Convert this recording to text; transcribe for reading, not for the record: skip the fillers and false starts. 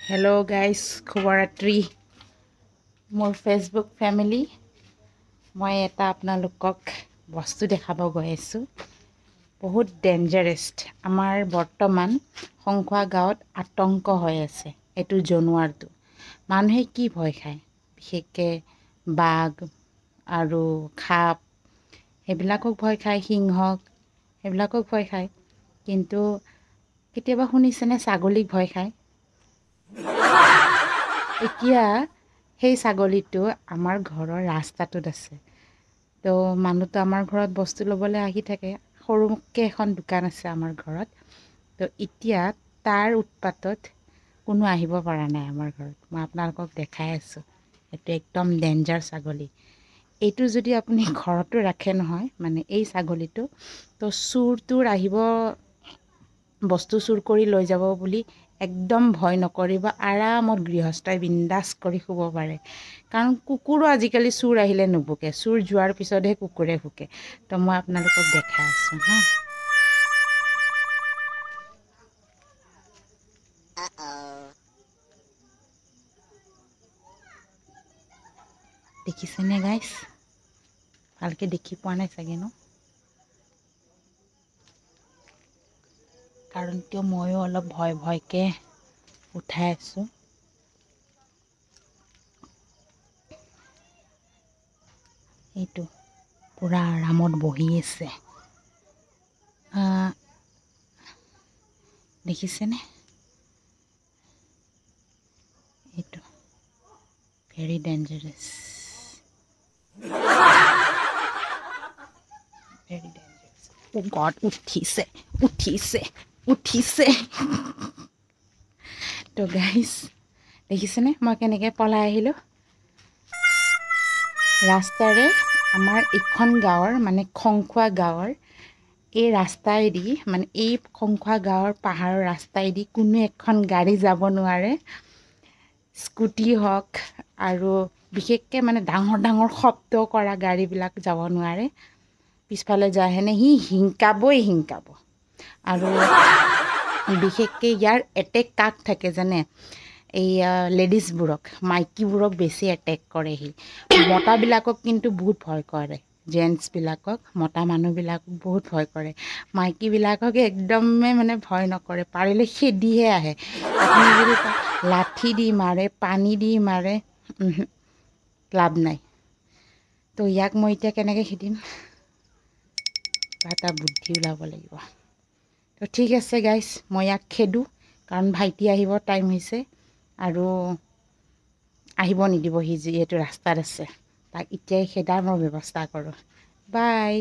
hello guys शुभरात्रि मोर Facebook family मैं एटा आपनालोকক बस्तु देखाब गई आछो बहुत डेंजारास आमार बर्तमान संखुआ गाँवत आतंक হৈ আছে एटु जनुवारটো मानुहे की भय खाय बिखेकके बाघ आरो खाप हेबिलाকক भय खाय सिंहक हेबिलाকক भय खाय किन्तु केতিয়াबा शुनिছেনে ছাগলীক भय खाय এতিয়া সেই ছাগলীটো আমাৰ ঘৰৰ ৰাস্তাটোত আছে তো মানুহটো আমাৰ ঘৰত বস্তু লবলৈ আহি থাকে সৰুকে এখন দোকান আছে আমাৰ ঘৰত তো এতিয়া তাৰ উৎপাতত কোনো আহিব পৰা নাই আমাৰ ঘৰত মই আপোনালোকক দেখাই আছো এটো একদম ডেঞ্জাৰ ছাগলী এইটো যদি আপুনি ঘৰটো ৰাখে নহয় মানে এই ছাগলীটো তো চুৰটোৰ আহিব বস্তু চুৰ কৰি লৈ যাব বুলি एकदम भय नकरिब आरामत गृहस्थय बिंदास करि खुब पारे कारण कुकुरो आजिकाली चुर आहिले नुभुके चुर जुवार पिछतहे कुकुरे भुके तो मैं आपनालोকক देखाइ आछो हा देखिसेने गाइस भालके देखि पोৱা নাই सागे न कारण किय मयो अलप भय भयके उठाइ आछो एटु पूरा आरामत बहि আছে देखिसेने एटु very dangerous very dangerous oh god उठिसे तो गाइस देखिसेने मैं केनेके पলাই আহিলো रास्तारे आमार इखन गाँवर माने खंखुआ गाँवर এই ৰাস্তাইদি মানে এই খংখুৱা গাঁৱৰ পাহাৰৰ ৰাস্তাইদি কোনো এখন গাড়ী যাব নোৱাৰে স্কুটি হক আৰু বিশেষকে মানে ডাঙৰ ডাঙৰ শব্দ কৰা গাড়ী বিলাক যাব নোৱাৰে পিছফালে যাহেনে হিংকাবই হিংকাব আৰু বিশেষকে ইয়াৰ এটেক কাক থাকে জানে এই লেডিজ বুৰক মাইকি বুৰক বেছি এটেক কৰে হি মটা বিলাকক কিন্তু বহুত ভয় কৰে जेंट्स बिलाকক मोटा मानु बिलाকক बहुत भय करे माइकी बिलाকক एकदमै माने भय नकरे पारिले खेदिहे आहे আপুনি যদি लाठी दी मारे पानी दी मारे लाभ নাই तो याक মই ইটা কেনেকে খেদিম এটা বুদ্ধি উলাব লাগিব তো ঠিক আছে গাইস মই ইয়াক খেদু কাৰণ ভাইটি আহিব টাইম হৈছে আৰু আহিব নিদিব হি যেটো ৰাস্তাত আছে তাক ইতিয়াই খেদাৰ মই ব্যৱস্থা কৰো বাই